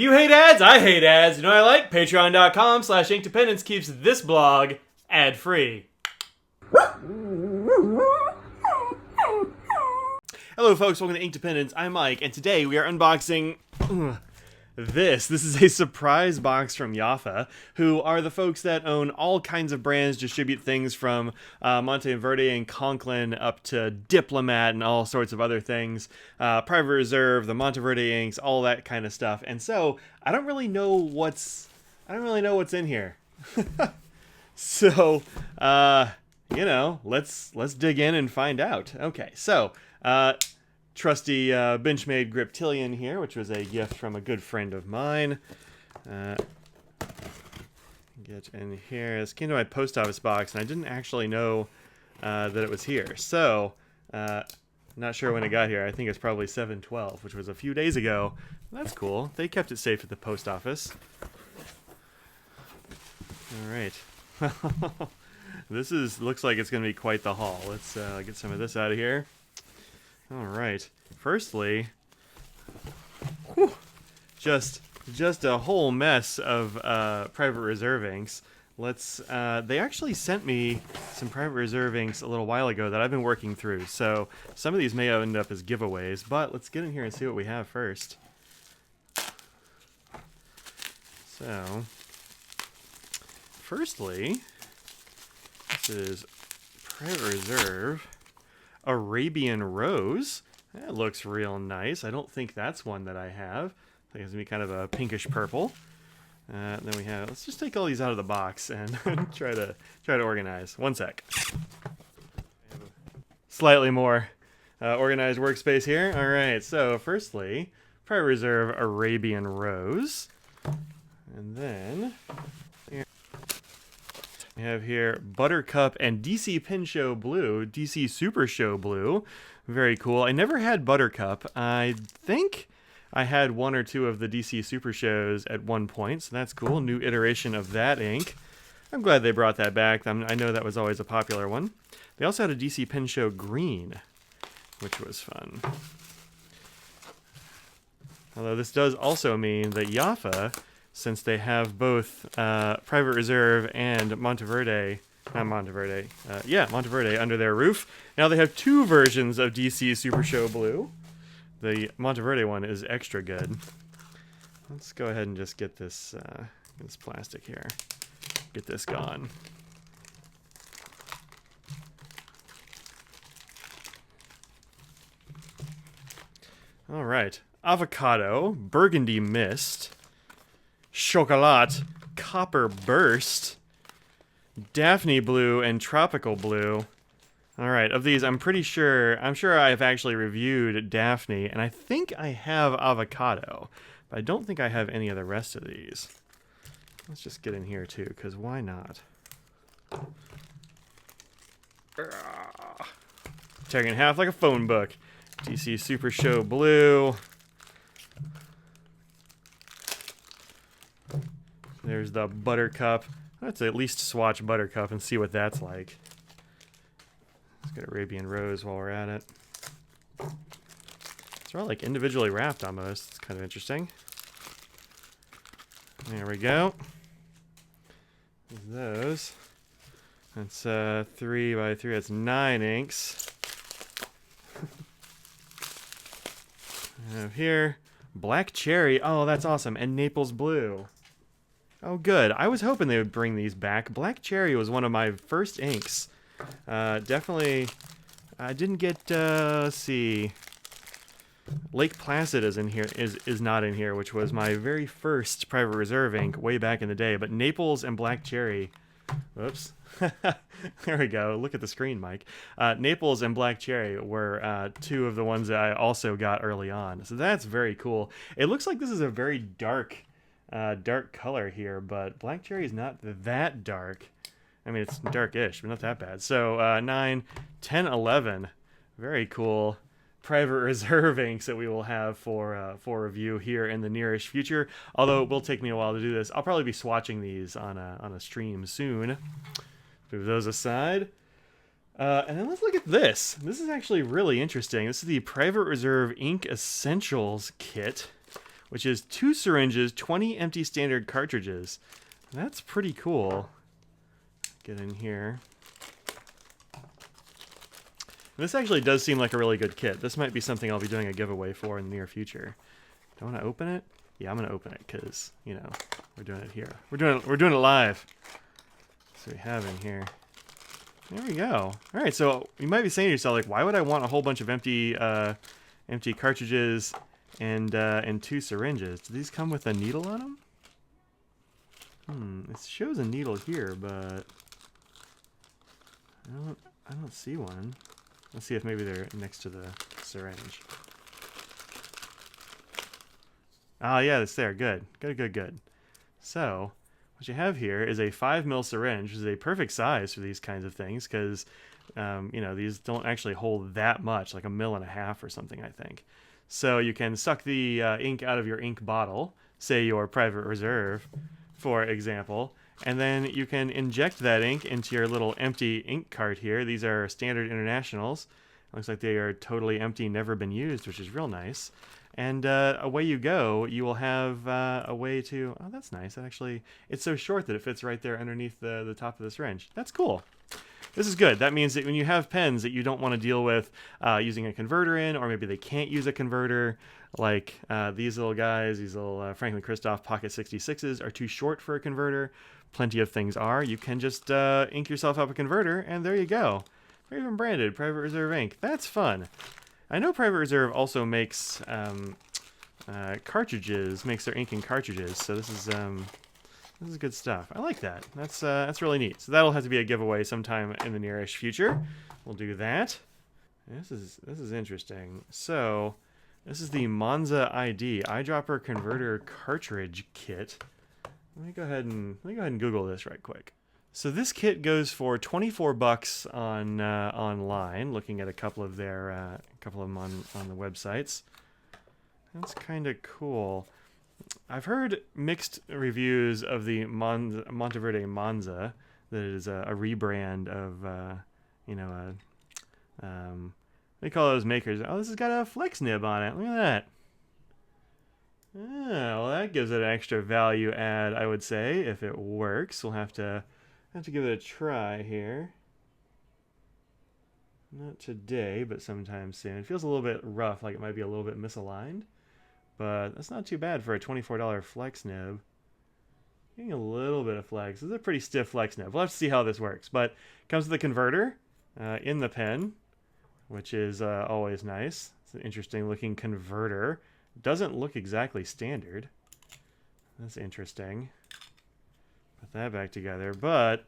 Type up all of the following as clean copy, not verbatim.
You hate ads? I hate ads. You know what I like? Patreon.com/Inkdependence keeps this blog ad-free. Hello folks, welcome to Inkdependence. I'm Mike, and today we are unboxing this. This is a surprise box from Yafa, who are the folks that own all kinds of brands, distribute things from Monteverde and Conklin up to Diplomat and all sorts of other things. Private Reserve, the Monteverde inks, all that kind of stuff. And so I don't really know what's in here. So you know, let's dig in and find out. Okay, so trusty Benchmade Griptilian here, which was a gift from a good friend of mine. Get in here. This came to my post office box, and I didn't actually know that it was here. So, not sure when it got here. I think it's probably 7/12, which was a few days ago. That's cool. They kept it safe at the post office. All right. This looks like it's going to be quite the haul. Let's get some of this out of here. All right. Firstly, just a whole mess of Private Reserve inks. They actually sent me some Private Reserve inks a little while ago that I've been working through. So some of these may end up as giveaways, but let's get in here and see what we have first. So, firstly, this is Private Reserve Arabian Rose. That looks real nice. I don't think that's one that I have. I think it's gonna be kind of a pinkish purple. Then we have. Let's just take all these out of the box and try to organize. One sec. Slightly more organized workspace here. All right. So firstly, Private Reserve Arabian Rose, and then we have here Buttercup and DC Pin Show Blue, DC Super Show Blue. Very cool. I never had Buttercup. I think I had one or two of the DC Super Shows at one point, so that's cool. New iteration of that ink. I'm glad they brought that back. I know that was always a popular one. They also had a DC Pin Show Green, which was fun. Although this does also mean that Yafa, since they have both Private Reserve and Monteverde under their roof, now they have two versions of DC Super Show Blue. The Monteverde one is extra good. Let's go ahead and just get this plastic here. Get this gone. All right. Avocado, Burgundy Mist, Chocolat, Copper Burst, Daphne Blue, and Tropical Blue. Alright, of these, I'm sure I've actually reviewed Daphne, and I think I have Avocado, but I don't think I have any of the rest of these. Let's just get in here too, because why not? Tearing in half like a phone book. DC Super Show Blue. There's the Buttercup. Let's at least swatch Buttercup and see what that's like. Let's get Arabian Rose while we're at it. It's all like individually wrapped almost. It's kind of interesting. There we go. Those. That's 3 by 3. That's 9 inks. I have here Black Cherry. Oh, that's awesome. And Naples Blue. Oh, good. I was hoping they would bring these back. Black Cherry was one of my first inks. Definitely, I didn't get, let's see, Lake Placid is in here, is not in here, which was my very first Private Reserve ink way back in the day, but Naples and Black Cherry, whoops, there we go, look at the screen, Mike. Naples and Black Cherry were two of the ones that I also got early on, so that's very cool. It looks like this is a very dark color here, but Black Cherry is not that dark. I mean, it's darkish, but not that bad. So 9, 10, 11. Very cool Private Reserve inks that we will have for review here in the nearish future. Although it will take me a while to do this. I'll probably be swatching these on a stream soon. Move those aside. And then let's look at this. This is actually really interesting. This is the Private Reserve Ink Essentials Kit, which is 2 syringes, 20 empty standard cartridges. That's pretty cool. Get in here. This actually does seem like a really good kit. This might be something I'll be doing a giveaway for in the near future. Do I want to open it? Yeah, I'm gonna open it because, you know, we're doing it here. We're doing it live. So we have in here. There we go. All right, so you might be saying to yourself, like, why would I want a whole bunch of empty cartridges and 2 syringes? Do these come with a needle on them? It shows a needle here, but I don't see one. Let's see if maybe they're next to the syringe. Ah, yeah, it's there. Good. Good. So, what you have here is a 5 ml syringe, which is a perfect size for these kinds of things, because, you know, these don't actually hold that much, like 1.5 ml or something, I think. So you can suck the ink out of your ink bottle, say your Private Reserve, for example, and then you can inject that ink into your little empty ink cart here. These are standard internationals. Looks like they are totally empty, never been used, which is real nice. And away you go. You will have a way to... Oh, that's nice. Actually, it's so short that it fits right there underneath the top of the syringe. That's cool. This is good. That means that when you have pens that you don't want to deal with using a converter in, or maybe they can't use a converter, like these little guys, these little franklin-christoph Pocket 66s are too short for a converter. Plenty of things are. You can just ink yourself up a converter, and there you go. They're even branded Private Reserve ink. That's fun. I know Private Reserve also makes cartridges, makes their ink in cartridges, so this is good stuff. I like that. That's really neat. So that'll have to be a giveaway sometime in the nearish future. We'll do that. This is interesting. So this is the Monza Eyedropper Converter Cartridge Kit. Let me go ahead and Google this right quick. So this kit goes for $24 on online. Looking at a couple of them on the websites. That's kind of cool. I've heard mixed reviews of the Monteverde Monza. That it is a rebrand of they call those makers. Oh, this has got a flex nib on it. Look at that. Oh, well, that gives it an extra value add, I would say, if it works. We'll have to give it a try here. Not today, but sometime soon. It feels a little bit rough, like it might be a little bit misaligned. But that's not too bad for a $24 flex nib. Getting a little bit of flex. This is a pretty stiff flex nib. We'll have to see how this works. But it comes with a converter in the pen, which is always nice. It's an interesting looking converter. Doesn't look exactly standard. That's interesting. Put that back together. But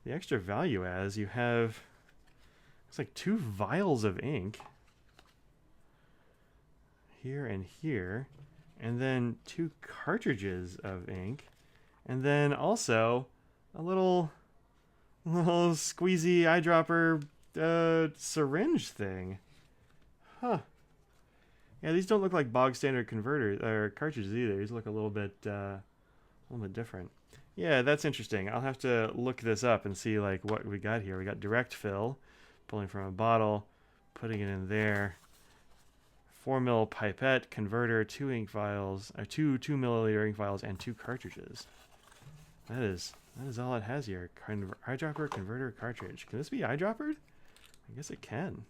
the extra value as you have, it's like 2 vials of ink here and here, and then 2 cartridges of ink, and then also a little squeezy eyedropper syringe thing. Huh. Yeah, these don't look like bog standard converters or cartridges either. These look a little bit different. Yeah, that's interesting. I'll have to look this up and see like what we got here. We got direct fill, pulling from a bottle, putting it in there. 4 ml pipette, converter, 2 ink vials, 2 milliliter ink vials, and 2 cartridges. That is all it has here. Eyedropper converter cartridge. Can this be eyedroppered? I guess it can.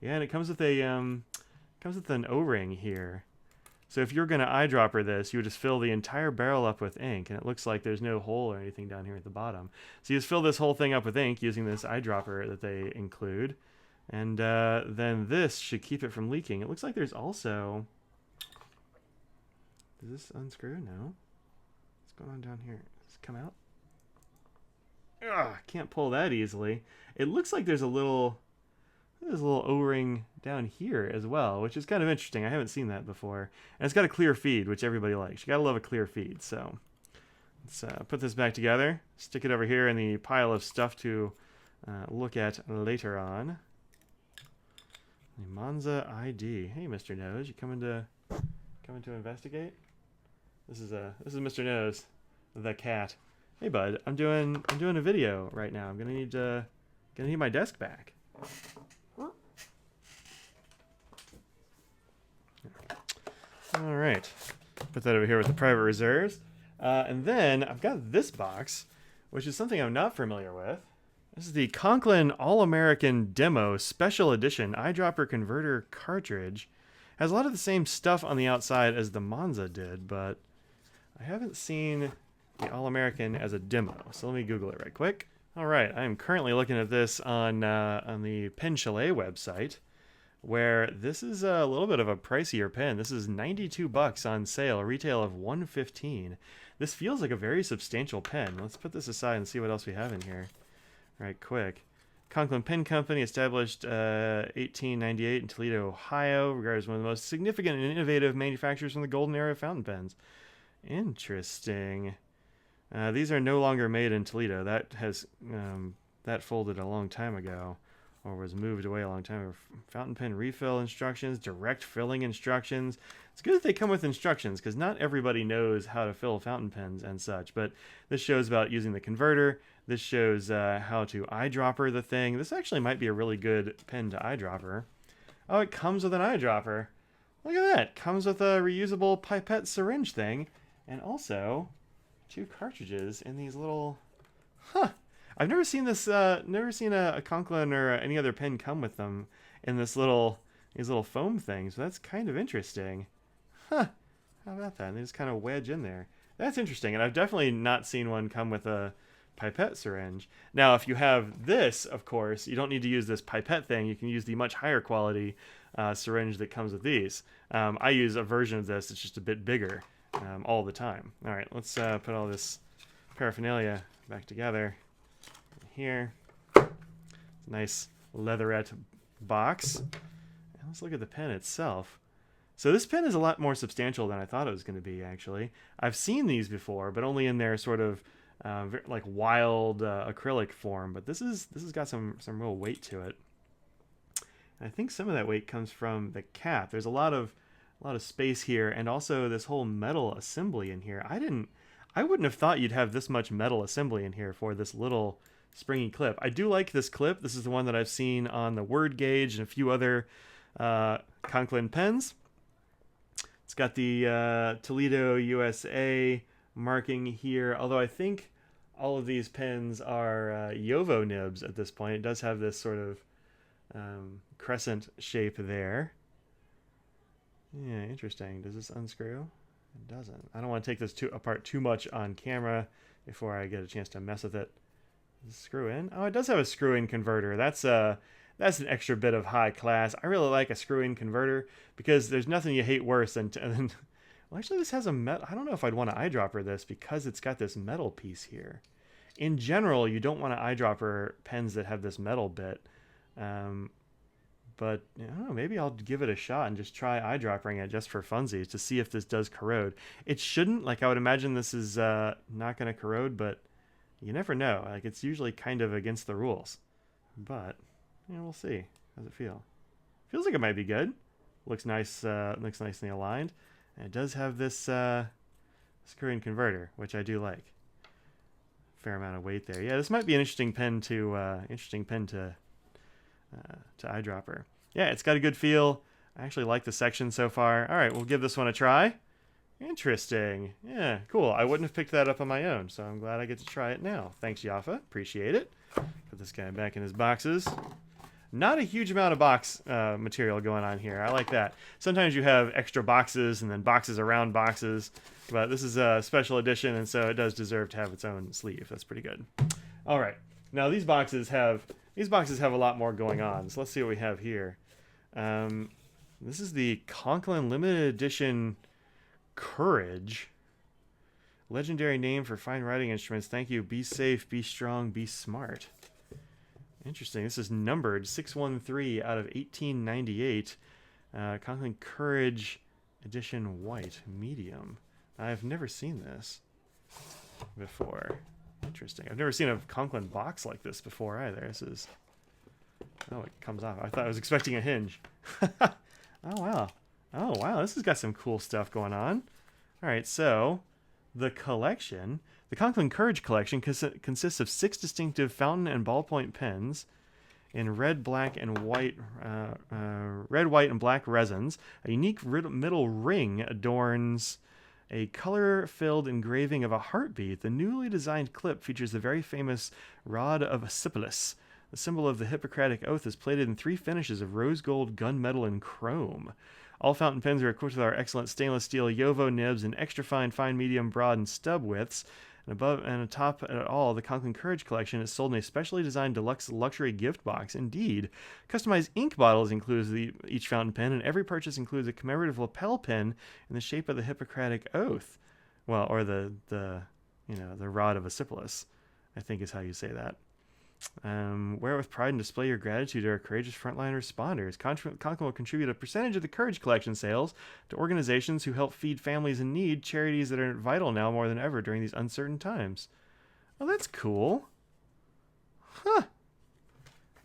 Yeah, and it comes with an O-ring here. So if you're going to eyedropper this, you would just fill the entire barrel up with ink, and it looks like there's no hole or anything down here at the bottom. So you just fill this whole thing up with ink using this eyedropper that they include, and then this should keep it from leaking. It looks like there's also... Does this unscrew? No. What's going on down here? Does it come out? Ugh, can't pull that easily. It looks like there's a little O-ring down here as well, which is kind of interesting. I haven't seen that before. And it's got a clear feed, which everybody likes. You gotta love a clear feed. So let's put this back together, stick it over here in the pile of stuff to look at later on. The Monza ID. Hey, Mr. Nose, you coming to investigate? This is Mr. Nose, the cat. Hey, bud, I'm doing a video right now. I'm gonna need my desk back. All right. Put that over here with the private reserves. And then I've got this box, which is something I'm not familiar with. This is the Conklin All-American Demo Special Edition Eyedropper Converter Cartridge. Has a lot of the same stuff on the outside as the Monza did, but I haven't seen the All-American as a demo. So let me Google it right quick. All right, I am currently looking at this on the Pen Chalet website, where this is a little bit of a pricier pen. This is $92 on sale, retail of $115. This feels like a very substantial pen. Let's put this aside and see what else we have in here. Right quick. Conklin Pen Company, established 1898 in Toledo, Ohio, regarded as one of the most significant and innovative manufacturers from the golden era of fountain pens. Interesting. These are no longer made in Toledo. That has that folded a long time ago, or was moved away a long time ago. Fountain pen refill instructions, direct filling instructions. It's good that they come with instructions, because not everybody knows how to fill fountain pens and such. But this shows about using the converter. This shows how to eyedropper the thing. This actually might be a really good pen to eyedropper. Oh, it comes with an eyedropper. Look at that. Comes with a reusable pipette syringe thing. And also 2 cartridges in these little... Huh. I've never seen this, never seen a Conklin or any other pen come with them in these little foam things. So that's kind of interesting. Huh. How about that? And they just kind of wedge in there. That's interesting. And I've definitely not seen one come with a pipette syringe. Now, if you have this, of course, you don't need to use this pipette thing. You can use the much higher quality syringe that comes with these. I use a version of this. It's just a bit bigger all the time. All right, let's put all this paraphernalia back together. Here, nice leatherette box. And let's look at the pen itself. So this pen is a lot more substantial than I thought it was going to be, actually. I've seen these before, but only in their sort of like wild acrylic form. But this has got some real weight to it. And I think some of that weight comes from the cap. There's a lot of space here, and also this whole metal assembly in here. I wouldn't have thought you'd have this much metal assembly in here for this little springy clip. I do like this clip. This is the one that I've seen on the Word Gauge and a few other Conklin pens. It's got the Toledo, USA marking here, although I think all of these pens are Yovo nibs at this point. It does have this sort of crescent shape there. Yeah, interesting. Does this unscrew? It doesn't. I don't want to take this apart too much on camera before I get a chance to mess with it. Does it screw in? Oh, it does have a screw-in converter. That's an extra bit of high class. I really like a screw-in converter because there's nothing you hate worse than... well, actually, this has a metal... I don't know if I'd want to eyedropper this because it's got this metal piece here. In general, you don't want to eyedropper pens that have this metal bit. But I don't know, maybe I'll give it a shot and just try eyedroppering it just for funsies to see if this does corrode. It shouldn't. Like, I would imagine this is not going to corrode, but you never know. Like, it's usually kind of against the rules. But, yeah, we'll see. How's it feel? Feels like it might be good. Looks nice. Looks nicely aligned. And it does have this screw-in converter, which I do like. Fair amount of weight there. Yeah, this might be an interesting pen to eyedropper. Yeah, it's got a good feel. I actually like the section so far. All right, we'll give this one a try. Interesting. Yeah, cool. I wouldn't have picked that up on my own, so I'm glad I get to try it now. Thanks, Yafa. Appreciate it. Put this guy back in his boxes. Not a huge amount of box material going on here. I like that. Sometimes you have extra boxes and then boxes around boxes, but this is a special edition, and so it does deserve to have its own sleeve. That's pretty good. All right. Now these boxes have a lot more going on. So let's see what we have here. This is the Conklin limited edition Courage. Legendary name for fine writing instruments. Thank you. Be safe, be strong, be smart. Interesting. This is numbered 613 out of 1898. Conklin Courage edition white medium. I've never seen this before. Interesting. I've never seen a Conklin box like this before either. This is... Oh, it comes off. I thought I was expecting a hinge. Oh, wow. Oh, wow. This has got some cool stuff going on. All right, so the collection, the Conklin Courage collection consists of 6 distinctive fountain and ballpoint pens, in red, white, and black resins. A unique middle ring adorns a color-filled engraving of a heartbeat. The newly designed clip features the very famous rod of Asclepius. The symbol of the Hippocratic Oath is plated in 3 finishes of rose gold, gunmetal, and chrome. All fountain pens are equipped with our excellent stainless steel Yovo nibs in extra fine, medium, broad, and stub widths. And above and atop it all, the Conklin Courage collection is sold in a specially designed deluxe luxury gift box. Indeed, customized ink bottles include each fountain pen, and every purchase includes a commemorative lapel pin in the shape of the Hippocratic Oath. Well, or the rod of Asclepius, I think is how you say that. Wear it with pride and display your gratitude to our courageous frontline responders. Conklin will contribute a percentage of the Courage Collection sales to organizations who help feed families in need, charities that are vital now more than ever during these uncertain times. Oh, that's cool. Huh.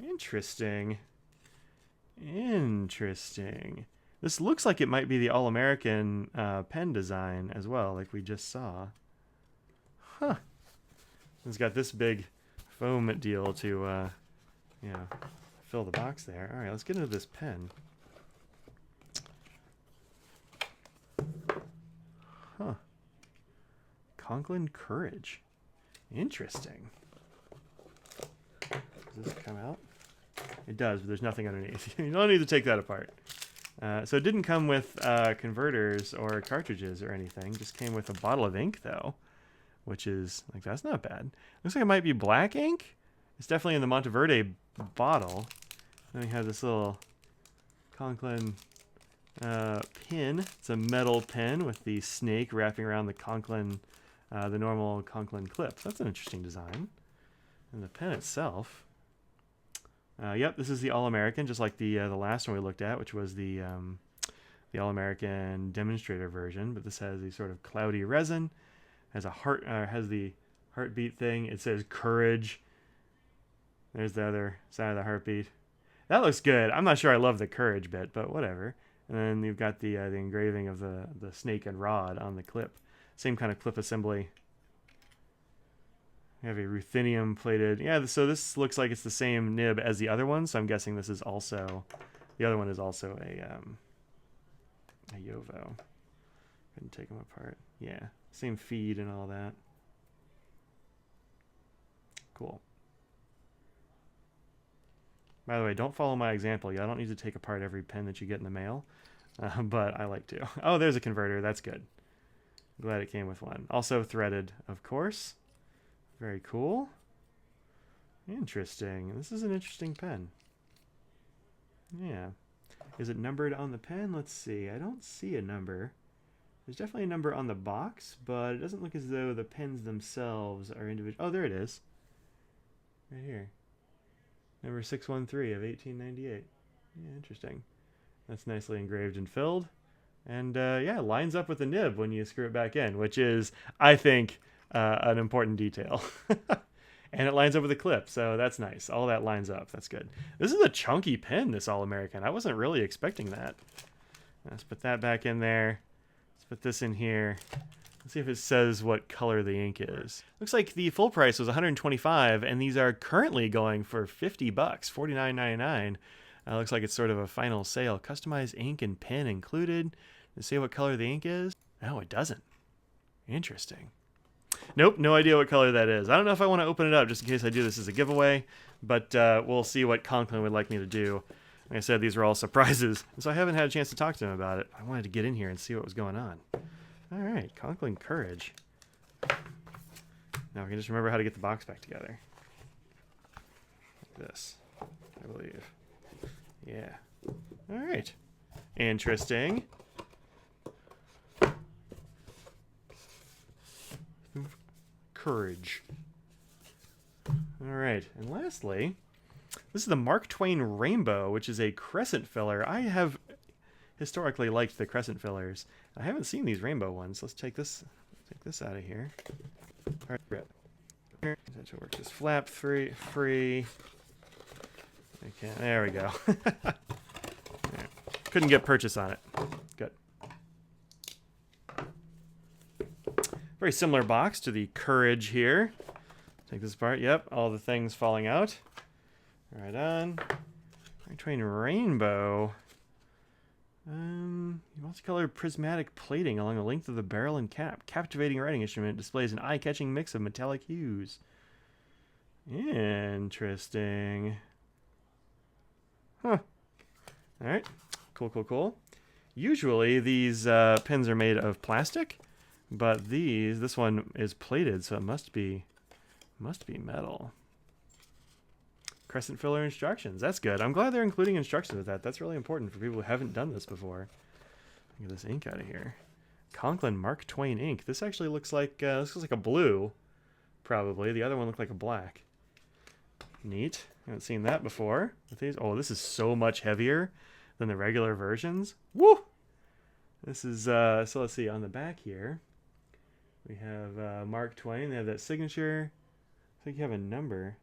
Interesting. This looks like it might be the All-American pen design as well, like we just saw. Huh. It's got this big foam deal to, fill the box there. All right, let's get into this pen. Huh. Conklin Courage. Interesting. Does this come out? It does, but there's nothing underneath. You don't need to take that apart. So it didn't come with converters or cartridges or anything. Just came with a bottle of ink, though. Which is, like, that's not bad. Looks like it might be black ink. It's definitely in the Monteverde bottle. Then we have this little Conklin pin. It's a metal pin with the snake wrapping around the Conklin, the normal Conklin clip. That's an interesting design. And the pen itself. Yep, this is the All-American, just like the last one we looked at, which was the All-American demonstrator version. But this has a sort of cloudy resin. Has the heartbeat thing. It says courage. There's the other side of the heartbeat. That looks good. I'm not sure I love the courage bit, but whatever. And then you've got the engraving of the snake and rod on the clip. Same kind of clip assembly. You have a ruthenium plated. Yeah, so this looks like it's the same nib as the other one. So I'm guessing this is also, the other one is also a Yovo. Couldn't take them apart. Yeah. Same feed and all that. Cool. By the way, don't follow my example. I don't need to take apart every pen that you get in the mail, but I like to. Oh, there's a converter. That's good. Glad it came with one. Also threaded, of course. Very cool. Interesting. This is an interesting pen. Yeah. Is it numbered on the pen? Let's see. I don't see a number. There's definitely a number on the box, but it doesn't look as though the pens themselves are individual. Oh, there it is. Right here. Number 613 of 1898. Yeah, interesting. That's nicely engraved and filled. And, yeah, it lines up with the nib when you screw it back in, which is, I think, an important detail. And it lines up with the clip, so that's nice. All that lines up. That's good. This is a chunky pen, this All-American. I wasn't really expecting that. Let's put that back in there. Put this in here. Let's see if it says what color the ink is. Looks like the full price was $125, and these are currently going for $50, $49.99. Looks like it's sort of a final sale. Customized ink and pen included. Does it say what color the ink is? No, it doesn't. Interesting. Nope, no idea what color that is. I don't know if I want to open it up just in case I do this as a giveaway, but we'll see what Conklin would like me to do. Like I said, these were all surprises, and so I haven't had a chance to talk to him about it. I wanted to get in here and see what was going on. All right, Conklin Courage. Now we can just remember how to get the box back together. Like this, I believe. Yeah. All right. Interesting. Courage. All right, and lastly, this is the Mark Twain Rainbow, which is a crescent filler. I have historically liked the crescent fillers. I haven't seen these rainbow ones. Let's take this out of here. All right, rip. That should work. Just flap free. Okay, there we go. Right. Couldn't get purchase on it. Good. Very similar box to the Courage here. Take this apart. Yep, all the things falling out. Right on. Twain Rainbow. Multicolored prismatic plating along the length of the barrel and cap. Captivating writing instrument displays an eye-catching mix of metallic hues. Interesting. Huh. Alright. Cool, cool, cool. Usually these pens are made of plastic, but this one is plated, so it must be metal. Crescent filler instructions. That's good. I'm glad they're including instructions with that. That's really important for people who haven't done this before. Get this ink out of here. Conklin Mark Twain ink. This actually looks like this looks like a blue, probably. The other one looked like a black. Neat. Haven't seen that before. With these. Oh, this is so much heavier than the regular versions. Woo! This is so. Let's see. On the back here, we have Mark Twain. They have that signature. I think you have a number.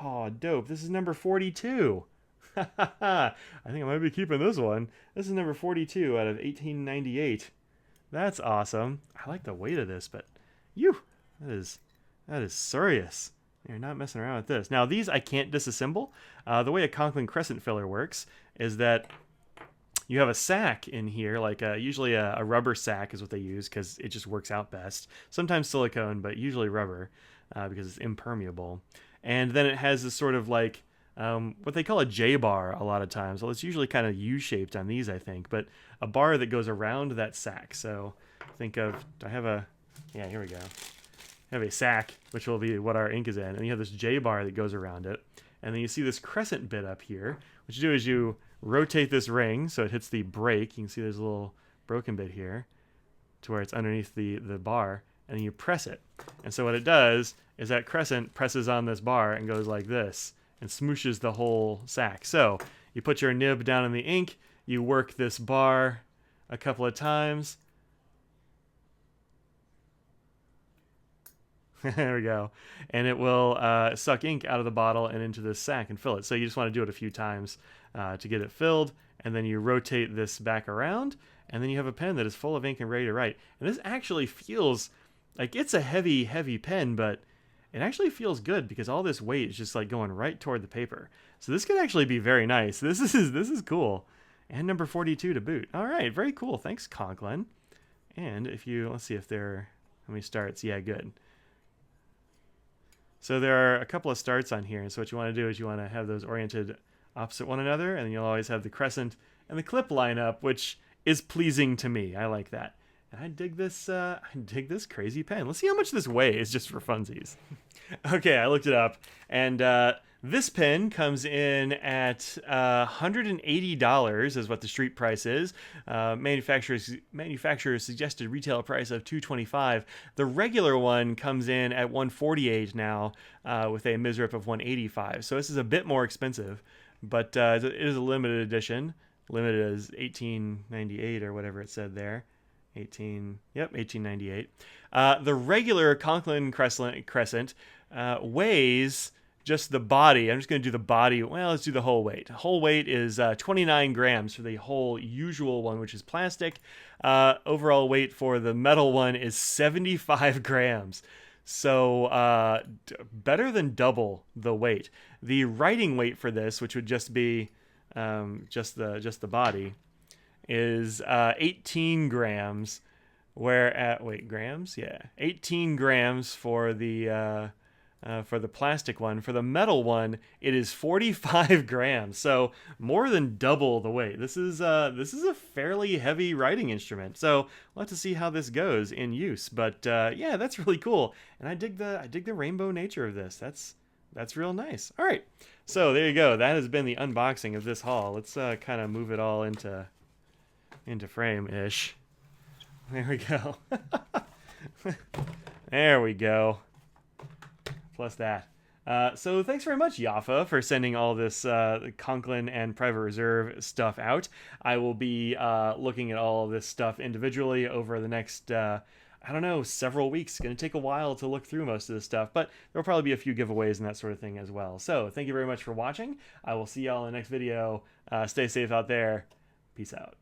Oh, dope. This is number 42. I think I might be keeping this one. This is number 42 out of 1898. That's awesome. I like the weight of this, but that is serious. You're not messing around with this. Now, these I can't disassemble. The way a Conklin crescent filler works is that you have a sack in here, like usually a rubber sack is what they use because it just works out best. Sometimes silicone, but usually rubber because it's impermeable. And then it has this sort of like what they call a J-bar a lot of times. Well, it's usually kind of U-shaped on these, I think, but a bar that goes around that sack. So think of, yeah, here we go. I have a sack, which will be what our ink is in, and you have this J-bar that goes around it. And then you see this crescent bit up here. What you do is you rotate this ring so it hits the break. You can see there's a little broken bit here to where it's underneath the bar, and then you press it. And so what it does is that crescent presses on this bar and goes like this and smooshes the whole sack. So you put your nib down in the ink, you work this bar a couple of times. There we go. And it will suck ink out of the bottle and into this sack and fill it. So you just want to do it a few times to get it filled. And then you rotate this back around. And then you have a pen that is full of ink and ready to write. And this actually feels like it's a heavy, heavy pen, but it actually feels good because all this weight is just like going right toward the paper. So this could actually be very nice. This is cool. And number 42 to boot. All right, very cool. Thanks, Conklin. And if you, let's see if there, how many starts? Yeah, good. So there are a couple of starts on here. And so what you want to do is you want to have those oriented opposite one another. And then you'll always have the crescent and the clip line up, which is pleasing to me. I like that. And I dig this crazy pen. Let's see how much this weighs just for funsies. Okay, I looked it up. And this pen comes in at $180 is what the street price is. Manufacturer's suggested retail price of $225. The regular one comes in at $148 now with a MSRP of $185. So this is a bit more expensive, but it is a limited edition. Limited as $18.98 or whatever it said there. 1898. The regular Conklin Crescent weighs just the body. I'm just going to do the body. Well, let's do the whole weight. Whole weight is 29 grams for the whole usual one, which is plastic. Overall weight for the metal one is 75 grams. So better than double the weight. The writing weight for this, which would just be just the body, is 18 grams. Grams? Yeah, 18 grams for the plastic one. For the metal one, it is 45 grams. So more than double the weight. This is a fairly heavy writing instrument. So we'll have to see how this goes in use. But yeah, that's really cool. And I dig the rainbow nature of this. That's real nice. All right. So there you go. That has been the unboxing of this haul. Let's kind of move it all into frame-ish. There we go. There we go. Plus that. So thanks very much, Yafa, for sending all this Conklin and Private Reserve stuff out. I will be looking at all this stuff individually over the next, several weeks. It's going to take a while to look through most of this stuff, but there'll probably be a few giveaways and that sort of thing as well. So thank you very much for watching. I will see y'all in the next video. Stay safe out there. Peace out.